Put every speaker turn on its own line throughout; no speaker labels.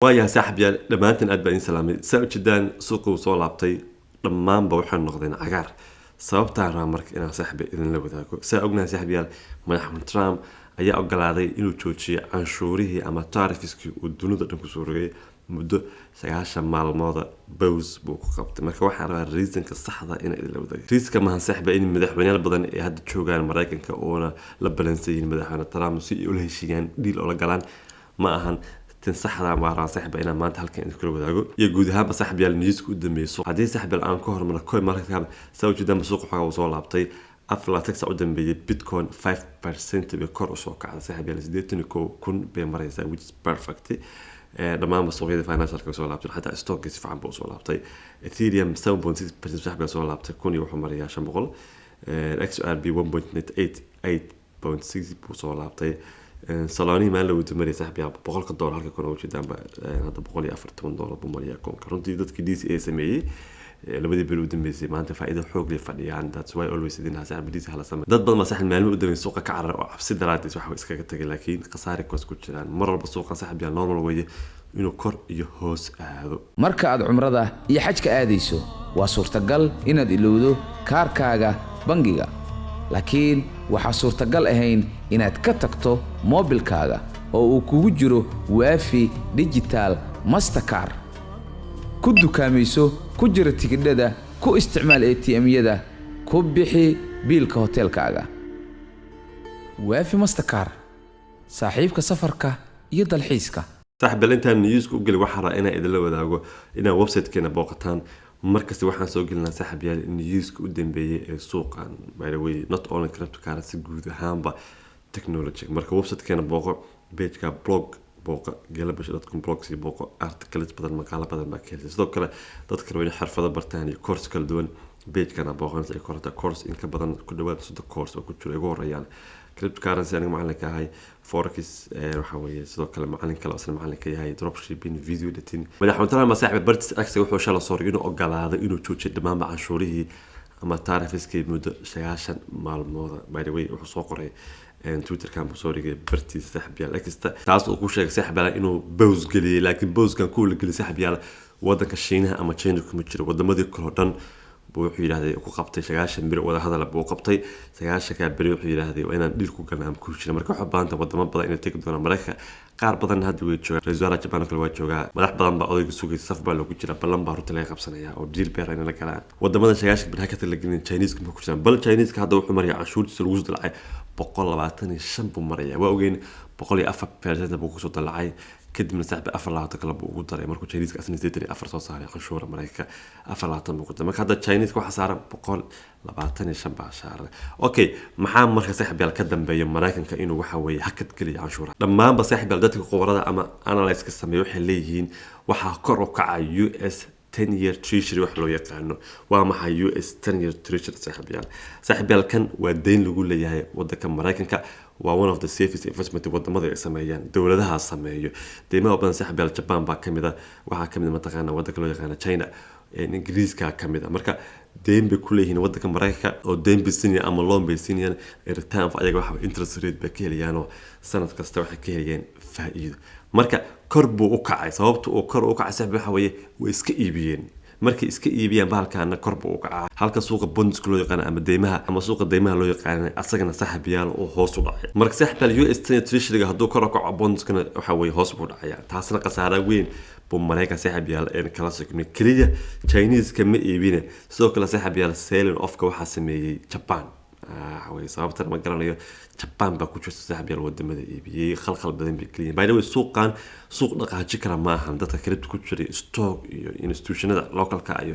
ويا صاحبي لما أنت أدبا إن سلامي سأل جدا سوق وصول عبطي لما بروح النقدين عقار sababtaan rabaa marka inaan saaxiib idin la wadaago saa ognahay saaxiibayaal madaxweyne Trump ayaa ogolaaday inuu joojiyo canshuurihii ama tarifiskii uu dunida dhan ku soo rogay muddo 9 maalmood bows buu ku qabtay marka waxa rabaa reasonka saxda in ay la wadaago reasonka ma saaxiiba in madaxweynayaal badan ay hadda joogaan Mareykanka oo la balansayin madaxweyne Trump si ay u heshiiyaan deal oo la galaan ma ahan تنصحنا مع صاحب إنا ما أنت هالكين كل وذاقو يجودها بصاحب النيوز قدام يسوق هذه صاحب الآن كهر من كل مرة كذا سوي جدا مسوق حاجة وصول عبطي أفلا تكسر قدام بيتكوين 5% بكور وسوق على صاحب الزديت إنه كون بمريزة which is perfect لما مسوق هذا فاينانشال كوصول عبطي حتى ستوك يسفع عن بوصول عبطي إثيريوم 7.6% صاحب وصول عبطي كون يروحوا مريا عشان بقول الإكس آر بي 1.88.6 بوصول عبطي صلاني ما لو تمري صاحبي بقول $100 halka kuna wajidaan hada $140 buu mariyaa koonka runtii dadkii DCA sameeyay labadii bil u dambeysay maanta faa'iido xoog leh fadhiyaan that's why always idin saaxiib DCA hala sameey dad badan ma saxan maalmo u dambeeyay suuqa ka carar oo cabsi daraadiis wax iskaga tagay laakiin khasaare ku isku jiraan mar walba suuqa saaxiib normal way inuu kor iyo hoos aado
marka aad umrada iyo xajka aadayso waa suurtagal inaad ilowdo kaarkaaga bangiga laakiin waxa suurtagal ahayn inaad ka tagto mobilkaaga oo uu kugu jiro Wafi Digital Mastercard ku dukaamayso ku jira tigidhada ku isticmaal ATM-yada ku bixi biilka hotelkaaga Wafi Mastercard saaxiibka safarka iyo dalxiiska
saaxiib inta news ku gali waxa raa ina idin la wadaago ina website-keena booqataan markasta waxaan soo gelinaa saaxiibayaal news-ka u dambeeyay ee suuqan by the way not only cryptocurrency guud ahaanba technology marka website-keena booqo page-ka blog booqo galabasha.com blog si booqo articles badan maqaalo badan baa keenay sidoo kale dadka rabay xirfado bartaan iyo course kala duwan page-kana booqan si korta course in ka badan ku dhawaad 3 course oo ku jira ugu horayaan cryptocurrency aniga macallinka ahay forex waxa weeye sidoo kale macallin kale asna macallinka yahay dropshipping video editing madaxweynaha masaaxiib bartis aksi wuxuu shala soo inuu ogolaaday inuu joojiyo dhammaan canshuurihii ama tarifiskii muddo 9 maalmood by the way wuxuu soo qoray Twitter kan soo dhigay bartis saaxiibayaal extra taas oo ku sheegay saaxiibayaal inuu bows galiyay laakiin bowskan ku la galiyay saaxiibayaal wadanka Shiinaha ama China kuma jiro wadamadii kale dhan wuxuu yiraahday ku qabtay 9 bir wada hadal buu qabtay 9 ka bir wuxuu yiraahday waa inaan dhil ku ganaam ku jiro marka waxa baanta wadamo badan inay tagi doonaan Mareykanka qaar badan hadda way joogaan Ra'iisul Japan kale waa joogaa madax badan baa odayga sugay saf baa lagu jira ballan baa runta laga qabsanaya oo deal beer in la kala wadamada 9 bir hakata la gelin Chinese kuma ku jiraan bal Chinese ka hadda wuxuu mariyaa canshuurtiisa lagu soo dalacay 125 buu mariyaa waa ogeyn 104% buu ku soo dalacay kadibna saaxiib 4 kala buu ugu daray markuu Chinese ka asna 4 soo saaray canshuur Mareykanka 4 buu ku daray marka hadda Chinese waxa saaran 125 baa saaran okay maxaa marka saaxiib ka dambeeyo Mareykanka inuu waxa weeye hakad galiyo canshuur dhammaan ba saaxiib dadka qobarada ama analysis ka sameeyo waxay leeyihiin waxa kor u kacay US 10-year treasury wax loo yaqaano waa maxay US 10-year treasury saaxiib kan waa deyn lagu leeyahay wadanka Mareykanka waa one of the safest investment wadamada ay sameeyaan dawladaha sameeyo deemaha badan saaxiib Japan baa kamida waxa kamida mataqaana wadanka loo yaqaan China Ingiriiska kamida marka deyn bay ku leeyihiin wadanka Mareykanka oo deyn bisniya ama loan bisniya return ayaga waxa interest rate ba ka helayaan sanad kasta waxay ka helayaan faa'iido marka kor buu u kacay sababtu oo kor u kacay saaxiib waxa weeye way iska iibiyeen markii iska iibiyaan baalkaana kor buu u kacay halka suuqa bonds loo yaqaan ama deymaha ama suuqa deymaha loo yaqaan asagana saaxiibayaal oo hoos u dhacay marka saaxiibayaal US treasury haduu kor u kaco bondskana waxa weeye hoos buu dhacaya taasna qasaara weyn buu Mareykanka saaxiibayaal ee kala soo kaliya Chinese ka ma iibine sidoo kale saaxiibayaal selling off ka waxa sameeyay Japan way sababta ma garanayo Japan ba ku jirto saaxiibayaal wadamada iibiyay khalkhal badan bay kaliya by the way suuqan suuq dhaqaaji kara ma ahan dadka crypto ku jira stock iyo institutionada localka ayo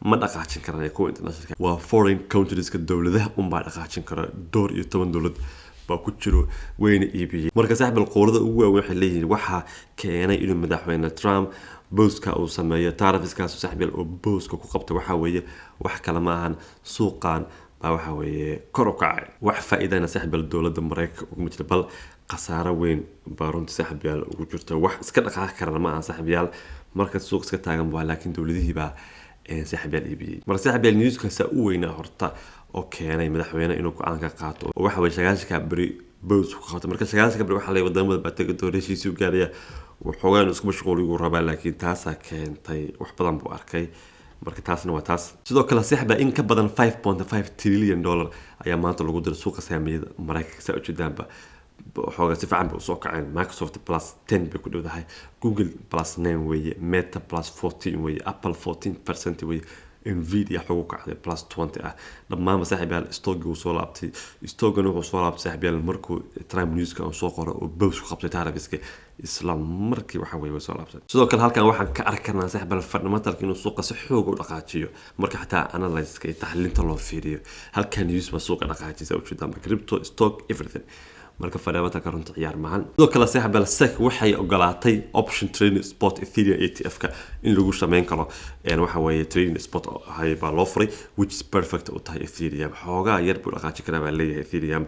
ma dhaqaajin karaan kuwa international waa foreign countries ka dawladaha baa dhaqaajin kara door iyo 10 dawlad baa ku jiro weyna iibiyay marka saaxiibayaal qoorada ugu weyn waxay leeyihiin waxa keenay inuu madaxweyne Trump booska uu sameeyo tarifiskaas saaxiibayaal oo booska ku qabtay waxa weeye wax kala ma ahan suuqan waxa weeye kor u kacay wax faa'iidana saaxiibayaal dawladda Mareykanka ugu mid bal qasaaro weyn baa runtii saaxiibayaal ugu jirta wax iska dhaqaaq karana ma aha saaxiibayaal marka suuq iska taagan baa laakiin dawladihii baa saaxiibayaal iibiyay marka saaxiibayaal news-ka saa u weynaa horta oo keenay madaxweyne inuu go'aan ka qaato waxa weeye 9 beri bows ku qabtay marka 9 beri waxa la wadamada baa tagay doorashiisii u gaaraya وحوغا inuu isku mashquuliyo rabaa laakiin taasa keentay wax badan buu arkay marka taasna waa taas sidoo kale saxba in ka badan 5.5 trillion dollar ayaa maanta lagu diray suuqa saamiyada Mareykanka saa u jeedaanba xoogaa si fiican bay u soo kaceen Microsoft plus 10 bay ku dhowdahay Google plus 9 weeye Meta plus 14 weeye Apple 14% weeye Nvidia xoog u kacday plus 20 ah dhammaan saaxiibayaal stock uu soo laabtay stock-gan wuxuu soo laabtay saaxiibayaal markuu Trump news-ka uu soo qoray oo bows ku qabtay tarifiska isla markii waxa weeye soo laabtay sidoo kale halkan waxaan ka arkaynaa saaxiibayaal fundamental inuu suuqa si xoog u dhaqaajiyo marka xataa analysis-ka iyo taxliinta loo fiiriyo halkan news ba suuqa dhaqaajisa u jeedaan crypto stock everything marka fundamental ka runta ciyaar maahan sidoo kale saaxiibayaal SEC waxay ogolaatay option trading spot Ethereum ETF-ka in lagu sameyn karo waxa weeye trading spot hay baa loo furay which is perfect u tahay Ethereum xoogaa yar buu dhaqaaji karaa baa leeyahay Ethereum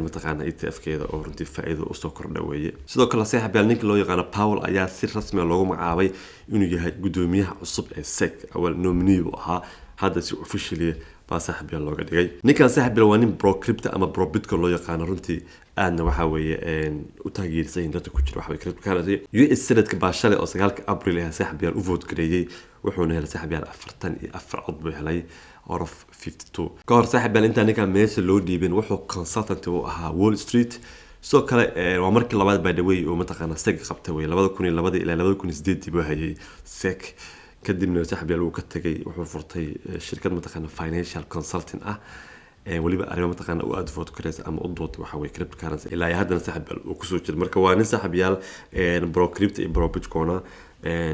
mataqaana ETF-keeda oo runtii faa'iido u soo kordha weeye sidoo kale saaxiibayaal ninka loo yaqaan Powell ayaa si rasmi ah loogu magacaabay inuu yahay gudoomiyaha cusub ee SEC awal nominee u ahaa hadda si officially baa saaxiibayaal looga dhigay ninkan saaxiibayaal waa nin pro crypto ama pro bitcoin loo yaqaan runtii aadna waxa weeye u taageersan dadka ku jira waxa way cryptocurrency US Senate ka baashalay oo 9 April ah saaxiibayaal u vote gareeyay wuxuuna helay saaxiibayaal 44 cod buu helay out of 52 kahor saaxiibayaal inta ninka meesha loo dhiibin wuxuu consultant u ahaa Wall Street soo kale waa markii labaad by the way oo mataqaana SEC qabtay way 2002 ilaa 2008 buu hayay SEC kadibna saaxiibayaal uu ka tagay wuxuu furtay shirkad mataqaana financial consulting ah waliba arrimo mataqaana u advocate kareys ama u dood waxa way cryptocurrency ilaa haddana saaxiibayaal uu ku soo jiro marka waa nin saaxiibayaal pro crypto iyo pro bitcoin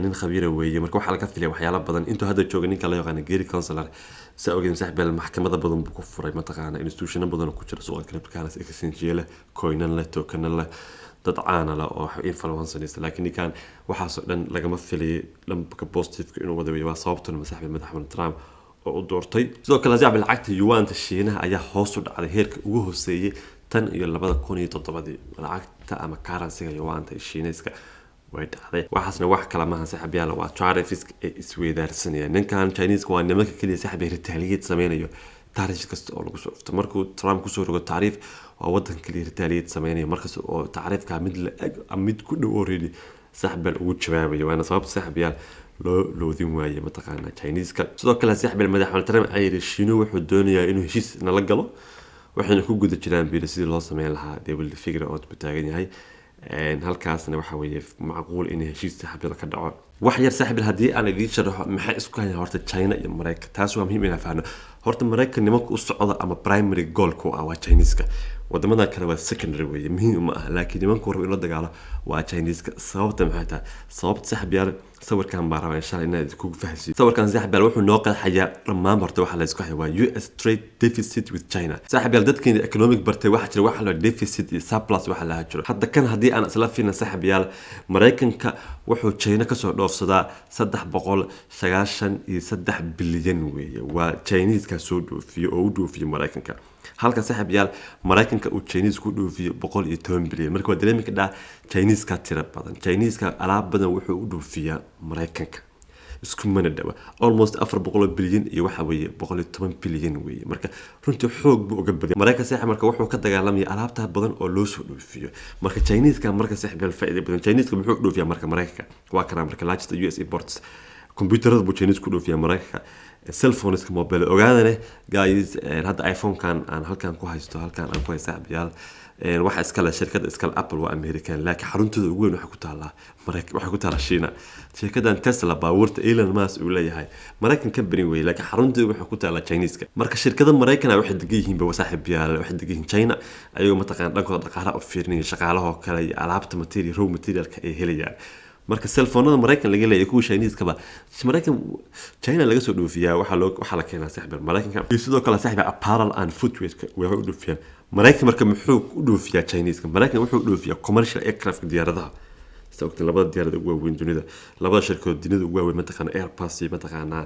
nin khabiir weeye marka waxa laga filay waxyaalo badan intuu hadda jooga ninka la yaqaan Gary Gensler saa ogeyn saaxiibayaal maxkamada badan buu ku furay mataqaana institution badan ku jira suuqa cryptocurrency exchange coin la token la dad caana la oo influencers laakiin kan waxa soo dhan lagama filay dhanka positive inuu wada waa sababtuna madaxweyne madaxweyne Trump oo u doortay sidoo kale saaxiib lacagta yuan-ta Shiinaha ayaa hoos u dhacday heerka ugu hooseeyay tan iyo 2017 lacagta ama currency-ga yuan-ta Shiinayska way dhacday waxaasna wax kala ma saaxiibayaal waa tariffs isweydaarsanaya ninkan Chinese waa nimanka kaliya saaxiib retaliate sameeyo tariff kasta oo lagu soo markuu Trump ku soo rogo tariff oo wadan kaliya retaliate sameeyo markaas oo tariffka mid ku dhow already saaxiibayaal ugu jawaabayo waana sababta saaxiibayaal loodin waaye mataqaana Chinese-ka sidoo kale saaxiibayaal madaxweyne Trump ay Shiinu wuxuu doonayaa inuu heshiis nala galo waxayna ku guda jiraan bil sidii loo sameyn lahaa they will figure out bataagan yahay halkaasna waxa weeye macquul in heshiis saaxiibayaal ka dhaco wax yar saaxiibayaal hadii aan idin sharaxo maxay isku hayaan horta China iyo Mareykanka taas waa muhiim in aan faahno horta Mareykanka nimanka u socda ama primary goal ku ah waa Chinese-ka wadamada kale waa secondary weeye muhiim ma aha laakiin nimanka rabo in la dagaalo waa Chinese-ka sababta maxay tahay sababta saaxiibayaal sawirkan baa rabaa insha Allah inaad ku fahansiin sawirkan saaxiibayaal wuxuu noo qeexayaa dhammaan horta waxa la isku hayo waa US trade deficit with China saaxiibayaal dadkeen economic bartay waxa jira waxa la deficit iyo surplus waxa la jiro hadda kan hadii aan isla fiirno saaxiibayaal Mareykanka wuxuu China ka soo dhoofsadaa 393 bilyan weeye waa Chinese-ka soo dhoofiyo oo u dhoofiyo Mareykanka halka saaxiibayaal Mareykanka uu Chinese ku dhoofiyo 110 bilyan marka waa dareemi ka Chinese-ka tira badan Chinese-ka alaab badan wuxuu u dhoofiyaa Mareykanka isku mana dhawa almost 400 bilyan iyo waxa weeye 110 bilyan weeye marka runtii xoog buu uga baday Mareykanka saaxiib marka wuxuu ka dagaalamay alaabta badan oo loo soo dhoofiyo marka Chinese-ka marka saaxiibayaal faa'iido badan Chinese-ka wuxuu dhoofiyaa marka Mareykanka waa kana marka largest US imports computerada buu Chinese ku dhoofiyaa Mareykanka cell phones mobile ogaadane guys hadda iPhone kan aan halkan ku haysto halkan aan ku haysto saaxiibayaal waxa iska la shirkadda iska Apple waa American laakiin xaruntooda ugu weyn waxa ku taala Mareykanka waxa ku taala Shiina shirkaddan Tesla baabuurta Elon Musk uu leeyahay Mareykan company weey laakiin xaruntooda waxa ku taala Chinese-ka marka shirkadda Mareykan waxay degan yihiin ba saaxiibayaal waxay degan yihiin China ayagoo mataqaan dhankooda dhaqaalaha u fiirinaya shaqaalaha kale iyo alaabta material raw material-ka ay helayaan marka cell phone-da Mareykan laga leeyahay kuwa Chinese-ka ba Mareykan China laga soo dhoofiyaa waxa la keenaa saaxiibayaal Mareykanka sidoo kale saaxiibayaal apparel and footwear way u dhoofiyaan Mareykan marka muxuu u dhoofiyaa Chinese-ka Mareykan wuxuu u dhoofiyaa commercial aircraft diyaaradaha sababta labada diyaarada ugu weyn dunida labada shirkadood dunida ugu weyn mataqaana Airbus iyo mataqaana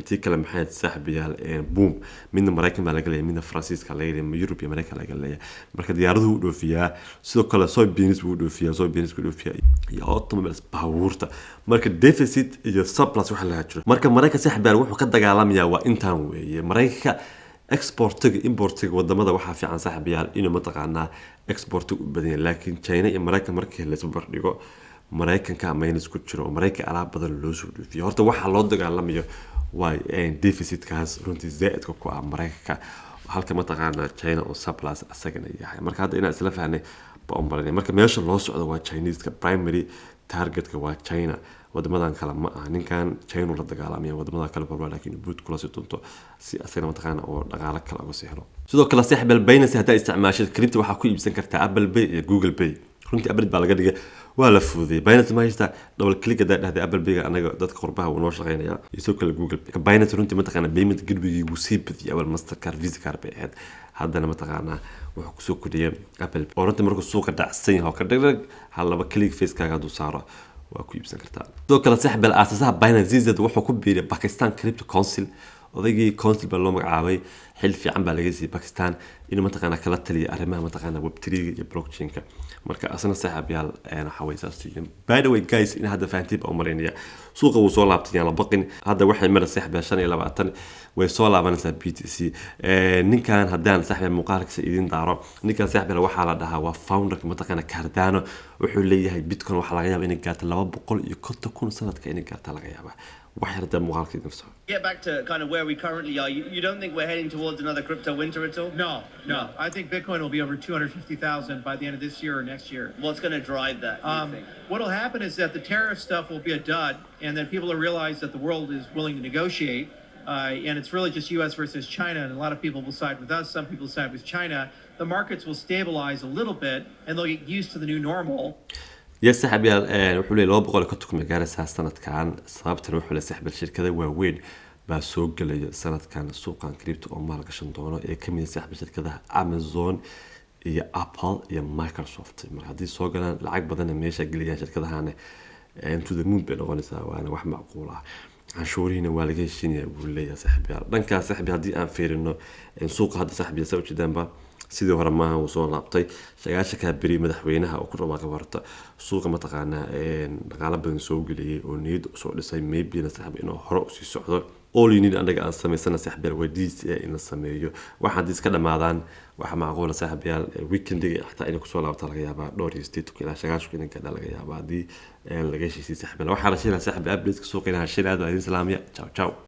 tii kale maxay saaxiibayaal boom midna Mareykan baa laga leeyahay midna Faransiiska laga leeyahay Europe iyo Mareykan laga leeyahay marka diyaaraduhu u dhoofiyaa sidoo kale soybeans buu dhoofiyaa iyo automobiles baabuurta marka deficit iyo surplus waxa la jiro marka Mareykan saaxiibayaal wuxuu ka dagaalamayaa waa intaan weeye Mareykanka exportiga importiga wadamada waxa fiican saaxiibayaal inuu mataqaana exportiga u badan yahay laakiin China iyo Mareykan markii la isku bardhigo maraykanka minus ku jiro oo maraykan alaab badan loo soo dhoofiyo horta waxa loo dagaalamayo waa deficitkaas runtii zaa'idka ku ah maraykanka halka mataqaana China oo surplus asagana yahay marka hadda inaan isla fahnay baan marka meesha loo socdo waa Chinese-ka primary targetka waa China wadamadan kale ma aha ninkan China la dagaalamaya wadamada kale barbaa laakiin buut kula soo tunto si asagana mataqaana oo dhaqaale kale uga sii helo sidoo kale saaxiib Binance hadda isticmaashada crypto waxa ku iibsan kartaa Apple Pay iyo Google Pay runtii Apple baa laga dhigay waa la fuuday Binance ma haysta double click dhahday Apple Pay anaga dadka qurbaha uu noo shaqeynaya isoo kale Google Pay Binance runtii mataqaana payment gudbigii uu sii badiyay Apple Mastercard Visa card bay ahayd haddana mataqaana wuxuu ku soo kordhiyay Apple oo runtii markuu suuqa dhacsan yahay ka dhigay hal laba click face-kaaga duu saaro waa ku iibsan kartaa sidoo kale saaxiib aasasaha Binance wuxuu ku biiray Pakistan Crypto Council odaygii council baa loo magacaabay xil fiican baa laga siiyay Pakistan inuu mataqaana kala taliyo arrimaha mataqaana web3 iyo blockchain-ka marka asna saaxiib yaal waxa way saasiin by the way guys in hadda fahantiib oo marinaya suuqa uu soo laabtay la baqin hadda waxay mar saaxiib 25 way soo laabanaysaa BTC ninkan haddaan saaxiib muuqaalkiisa idin daaro ninkan saaxiib waxa la dhahaa waa founder mataqaana Cardano wuxuu leeyahay Bitcoin waxa laga yaabaa inay gaarto 250,000 sanadka inay gaarto laga yaabaa
Get back to kind of where we currently are. You don't think we're heading towards another crypto winter at all?
No. I think Bitcoin will be over 250,000 by the end of this year or next year.
What's going to drive that?
What will happen is that the tariff stuff will be a dud, and then people will realize that the world is willing to negotiate, and it's really just U.S. versus China, and a lot of people will side with us, some people side with China. The markets will stabilize a little bit, and they'll get used to the new normal.
يا سحب يا وحولي لو بقول كتكم جالس هالسنة كان صابت وحولي سحب الشركة وين بسوق اللي سنة كان السوق عن كريبتو أو مالك شنطونه كم يسحب الشركة أمازون يا أبل يا مايكروسوفت ما هذه سوق أنا العقب بدنا ماشي قليا شركة هنا into the moon بنغنسها وأنا واحد معقولة عن شورين والجي شيني يقول لي يا سحب يا دنكا سحب هذه أنفير إنه السوق هذا سحب يسوي كذا با sidii hore maaha uu soo laabtay shaqaasha bari madaxweynaha oo ku dhamaa gabarta suuqa mataqaana dhaqaale badan soo geliyay oo niyad soo dhisay maybe na saxab inuu hore u sii socdo all you need anaga aan sameysana saxbeel wadiis in la sameeyo waxa hadii iska dhamaadaan waxa macquul saxbeel weekendiga xataa inay ku soo laabta laga yaabaa dhowr iyo 8 ilaa shaqaashu inay ka laga yaabaa hadii laga heshiisay saxbeel waxa la sheegay saxbeel update suuqa inaa shil aad waa islaamiya ciao ciao